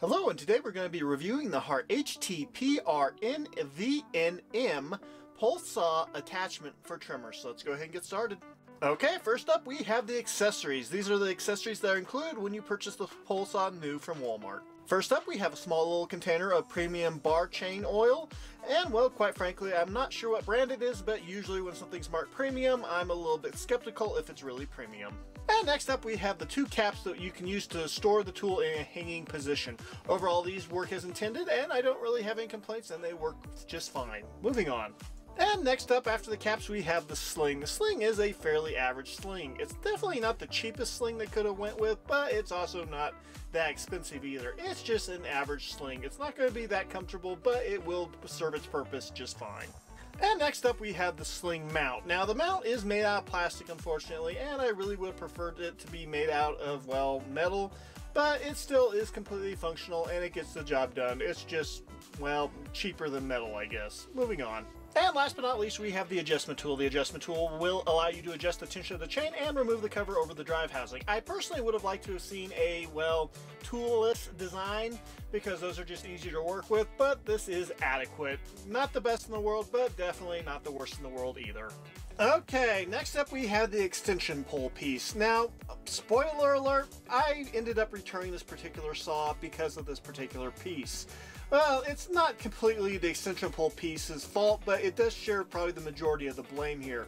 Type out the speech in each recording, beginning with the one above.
Hello, and today we're going to be reviewing the Hart HTPRNVNM pulse saw attachment for trimmers. So let's go ahead and get started. Okay, first up we have the accessories. These are the accessories that are included when you purchase the pulse saw new from Walmart. First up, we have a small little container of premium bar chain oil, and well, quite frankly, I'm not sure what brand it is, but usually when something's marked premium, I'm a little bit skeptical if it's really premium. And next up, we have the two caps that you can use to store the tool in a hanging position. Overall, these work as intended, and I don't really have any complaints, and they work just fine. Moving on. And next up, after the caps, we have the sling. The sling is a fairly average sling. It's definitely not the cheapest sling they could have went with, but it's also not that expensive either. It's just an average sling. It's not going to be that comfortable, but it will serve its purpose just fine. And next up, we have the sling mount. Now, the mount is made out of plastic, unfortunately, and I really would have preferred it to be made out of, well, metal, but it still is completely functional and it gets the job done. It's just, well, cheaper than metal, I guess. Moving on. And last but not least, we have the adjustment tool. The adjustment tool will allow you to adjust the tension of the chain and remove the cover over the drive housing. I personally would have liked to have seen a, well, toolless design because those are just easier to work with, but this is adequate. Not the best in the world, but definitely not the worst in the world either. Okay, next up we have the extension pole piece. Now, spoiler alert, I ended up returning this particular saw because of this particular piece. Well, it's not completely the extension pole piece's fault, but it does share probably the majority of the blame here.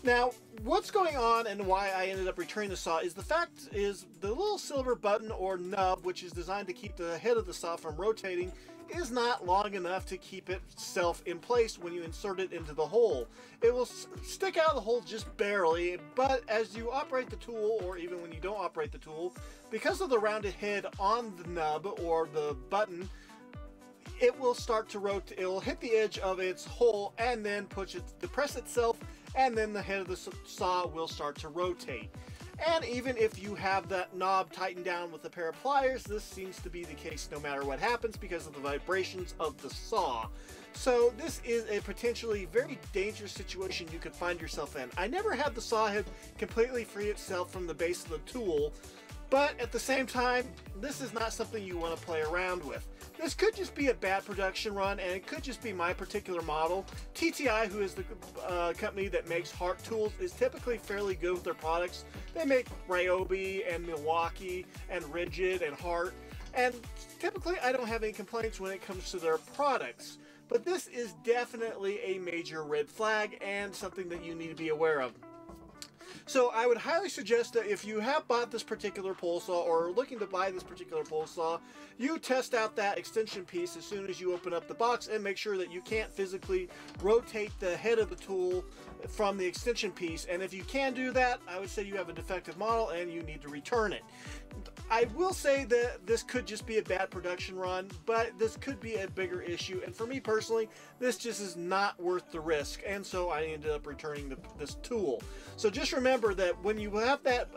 Now, what's going on and why I ended up returning the saw is the fact is the little silver button or nub, which is designed to keep the head of the saw from rotating, is not long enough to keep itself in place when you insert it into the hole. It will stick out of the hole just barely, but as you operate the tool, or even when you don't operate the tool, because of the rounded head on the nub or the button, it will start to rotate. It will hit the edge of its hole and then depress itself, and then the head of the saw will start to rotate. And even if you have that knob tightened down with a pair of pliers, this seems to be the case no matter what happens because of the vibrations of the saw. So this is a potentially very dangerous situation you could find yourself in. I never had the saw head completely free itself from the base of the tool, but at the same time, this is not something you want to play around with. This could just be a bad production run, and it could just be my particular model. TTI, who is the company that makes Hart tools, is typically fairly good with their products. They make Ryobi and Milwaukee and Rigid and Hart, and typically I don't have any complaints when it comes to their products. But this is definitely a major red flag and something that you need to be aware of. So I would highly suggest that if you have bought this particular pole saw or are looking to buy this particular pole saw, you test out that extension piece as soon as you open up the box and make sure that you can't physically rotate the head of the tool from the extension piece. And if you can do that, I would say you have a defective model and you need to return it. I will say that this could just be a bad production run, but this could be a bigger issue. And for me personally, this just is not worth the risk. And so I ended up returning this tool. So just remember that when you have that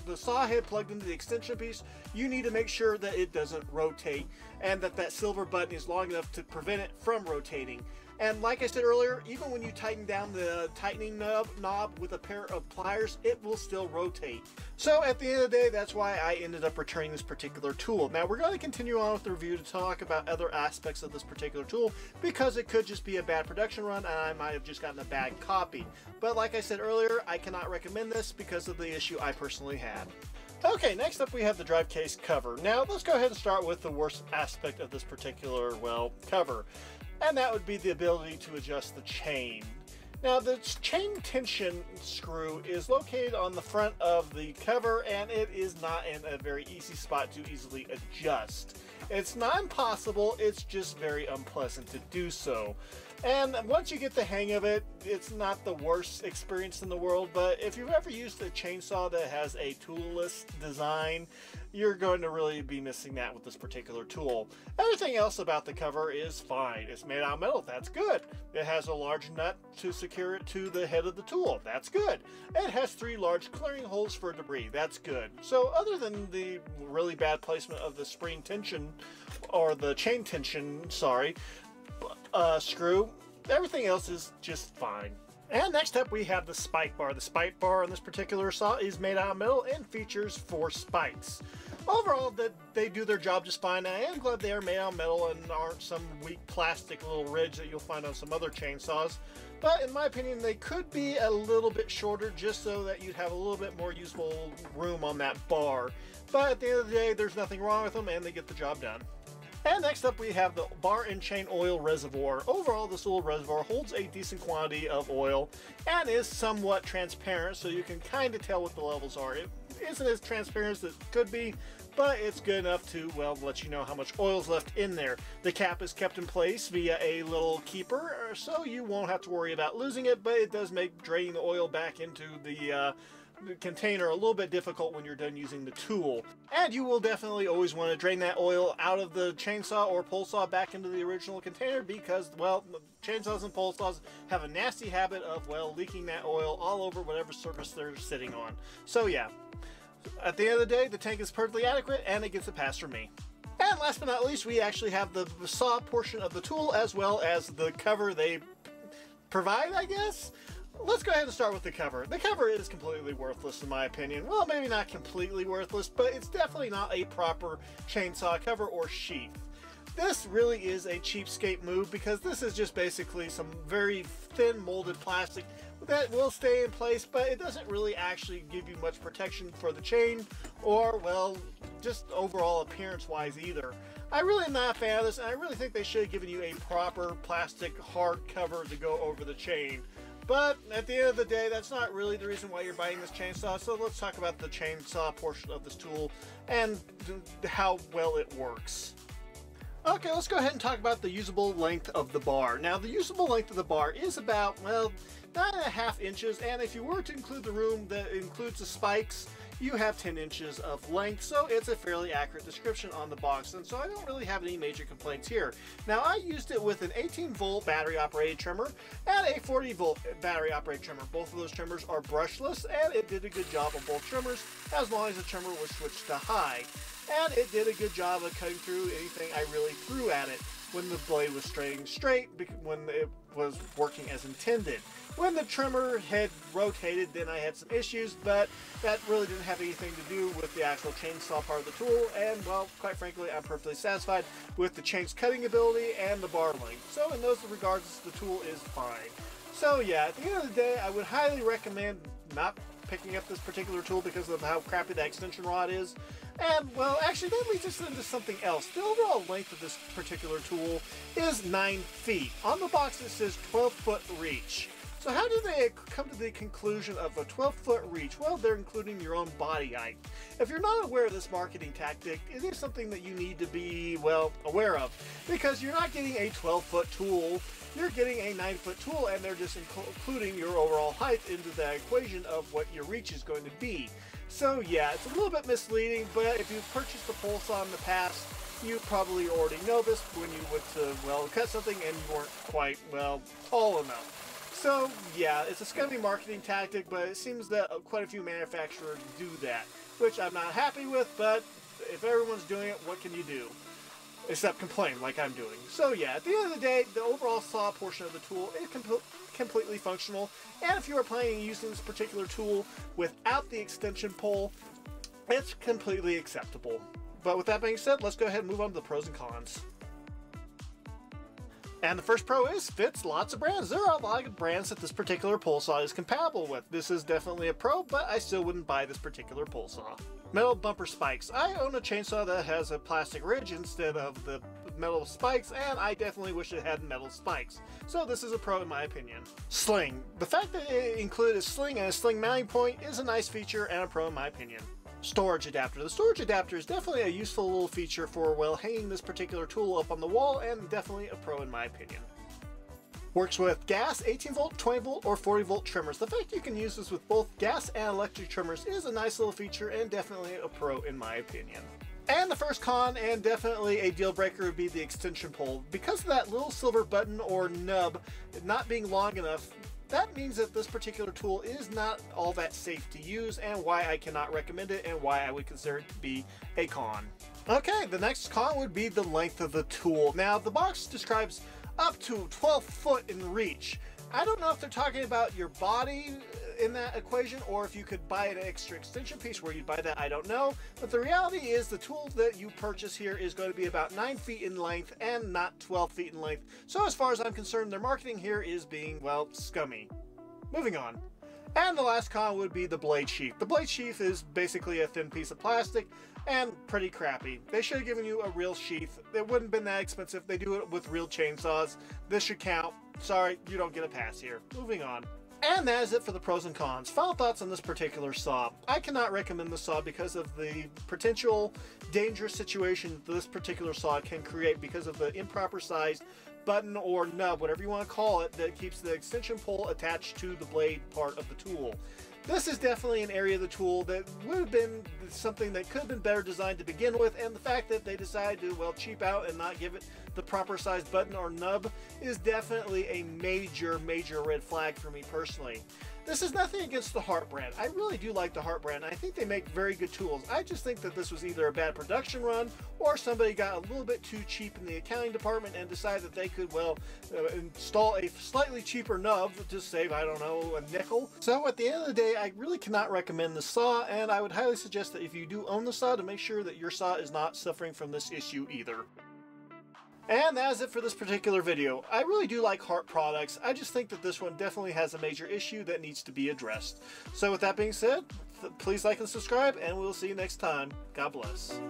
the saw head plugged into the extension piece, you need to make sure that it doesn't rotate and that that silver button is long enough to prevent it from rotating. And like I said earlier, even when you tighten down the tightening knob with a pair of pliers, it will still rotate. So at the end of the day, that's why I ended up returning this particular tool. Now we're going to continue on with the review to talk about other aspects of this particular tool because it could just be a bad production run and I might have just gotten a bad copy. But like I said earlier, I cannot recommend this because of the issue I personally had. Okay, next up we have the drive case cover. Now let's go ahead and start with the worst aspect of this particular, well, cover. And that would be the ability to adjust the chain. Now the chain tension screw is located on the front of the cover and it is not in a very easy spot to easily adjust. It's not impossible, it's just very unpleasant to do so. And once you get the hang of it, it's not the worst experience in the world, but if you've ever used a chainsaw that has a toolless design, you're going to really be missing that with this particular tool. Everything else about the cover is fine. It's made out of metal, that's good. It has a large nut to secure it to the head of the tool, that's good. It has 3 large clearing holes for debris, that's good. So other than the really bad placement of the spring tension, or the chain tension, sorry, screw, everything else is just fine. And next up we have the spike bar. The spike bar on this particular saw is made out of metal and features 4 spikes. Overall, they do their job just fine. I am glad they are made out of metal and aren't some weak plastic little ridge that you'll find on some other chainsaws. But in my opinion, they could be a little bit shorter just so that you'd have a little bit more useful room on that bar. But at the end of the day, there's nothing wrong with them and they get the job done. And next up we have the bar and chain oil reservoir. Overall, this little reservoir holds a decent quantity of oil and is somewhat transparent, so you can kind of tell what the levels are. It isn't as transparent as it could be, but it's good enough to, well, let you know how much oil is left in there. The cap is kept in place via a little keeper, so you won't have to worry about losing it, but it does make draining the oil back into the container a little bit difficult when you're done using the tool. And you will definitely always want to drain that oil out of the chainsaw or pole saw back into the original container because, well, chainsaws and pole saws have a nasty habit of, well, leaking that oil all over whatever surface they're sitting on. So yeah, at the end of the day, the tank is perfectly adequate and it gets a pass from me. And last but not least, we actually have the saw portion of the tool as well as the cover they provide, I guess. Let's go ahead and start with the cover. The cover is completely worthless in my opinion. Well, maybe not completely worthless, but it's definitely not a proper chainsaw cover or sheath. This really is a cheapskate move because this is just basically some very thin molded plastic that will stay in place, but it doesn't really actually give you much protection for the chain or, well, just overall appearance wise either. I really am not a fan of this, and I really think they should have given you a proper plastic hard cover to go over the chain. But at the end of the day, that's not really the reason why you're buying this chainsaw, so let's talk about the chainsaw portion of this tool and how well it works. Okay, let's go ahead and talk about the usable length of the bar. Now, the usable length of the bar is about, well, 9.5 inches, and if you were to include the room that includes the spikes, you have 10 inches of length, so it's a fairly accurate description on the box, and so I don't really have any major complaints here. Now, I used it with an 18-volt battery-operated trimmer and a 40-volt battery-operated trimmer. Both of those trimmers are brushless, and it did a good job on both trimmers as long as the trimmer was switched to high. And it did a good job of cutting through anything I really threw at it when the blade was staying straight, when it was working as intended. When the trimmer head rotated, then I had some issues, but that really didn't have anything to do with the actual chainsaw part of the tool, and, well, quite frankly, I'm perfectly satisfied with the chain's cutting ability and the bar length. So in those regards, the tool is fine. So yeah, at the end of the day, I would highly recommend not picking up this particular tool because of how crappy the extension rod is. And, well, actually, that leads us into something else. The overall length of this particular tool is 9 feet. On the box, it says 12-foot reach. So how do they come to the conclusion of a 12-foot reach? Well, they're including your own body height. If you're not aware of this marketing tactic, it is something that you need to be, well, aware of. Because you're not getting a 12-foot tool, you're getting a 9-foot tool, and they're just including your overall height into the equation of what your reach is going to be. So yeah, it's a little bit misleading, but if you've purchased a pole saw in the past, you probably already know this when you went to, well, cut something and you weren't quite, well, tall enough. So yeah, it's a scummy marketing tactic, but it seems that quite a few manufacturers do that, which I'm not happy with, but if everyone's doing it, what can you do? Except complain like I'm doing. So yeah, at the end of the day, the overall saw portion of the tool is completely functional, and if you are planning on using this particular tool without the extension pole, it's completely acceptable. But with that being said, let's go ahead and move on to the pros and cons. And the first pro is fits lots of brands. There are a lot of brands that this particular pole saw is compatible with. This is definitely a pro, but I still wouldn't buy this particular pole saw. Metal bumper spikes. I own a chainsaw that has a plastic ridge instead of the metal spikes, and I definitely wish it had metal spikes. So this is a pro in my opinion. Sling. The fact that it included a sling and a sling mounting point is a nice feature and a pro in my opinion. Storage adapter. The storage adapter is definitely a useful little feature for, well, hanging this particular tool up on the wall, and definitely a pro in my opinion. Works with gas, 18 volt, 20 volt, or 40 volt trimmers. The fact you can use this with both gas and electric trimmers is a nice little feature and definitely a pro in my opinion. And the first con, and definitely a deal breaker, would be the extension pole. Because of that little silver button or nub not being long enough, that means that this particular tool is not all that safe to use, and why I cannot recommend it and why I would consider it to be a con. Okay, the next con would be the length of the tool. Now, the box describes up to 12 foot in reach. I don't know if they're talking about your body in that equation, or if you could buy an extra extension piece. Where you'd buy that, I don't know. But the reality is the tool that you purchase here is going to be about 9 feet in length and not 12 feet in length. So as far as I'm concerned, their marketing here is being, well, scummy. Moving on. And the last con would be the blade sheath. The blade sheath is basically a thin piece of plastic and pretty crappy. They should have given you a real sheath. It wouldn't have been that expensive. They do it with real chainsaws. This should count. Sorry, you don't get a pass here. Moving on. And that is it for the pros and cons. Final thoughts on this particular saw. I cannot recommend the saw because of the potential dangerous situation this particular saw can create because of the improper sized button or nub, whatever you want to call it, that keeps the extension pole attached to the blade part of the tool. This is definitely an area of the tool that would have been something that could have been better designed to begin with, and the fact that they decided to, well, cheap out and not give it the proper size button or nub is definitely a major red flag for me personally. This is nothing against the Hart brand. I really do like the Hart brand. I think they make very good tools. I just think that this was either a bad production run or somebody got a little bit too cheap in the accounting department and decided that they could, well, install a slightly cheaper nub to save, I don't know, a nickel. So at the end of the day, I really cannot recommend the saw, and I would highly suggest that if you do own the saw, to make sure that your saw is not suffering from this issue either. And that is it for this particular video. I really do like Hart products. I just think that this one definitely has a major issue that needs to be addressed. So with that being said, please like and subscribe, and we'll see you next time. God bless.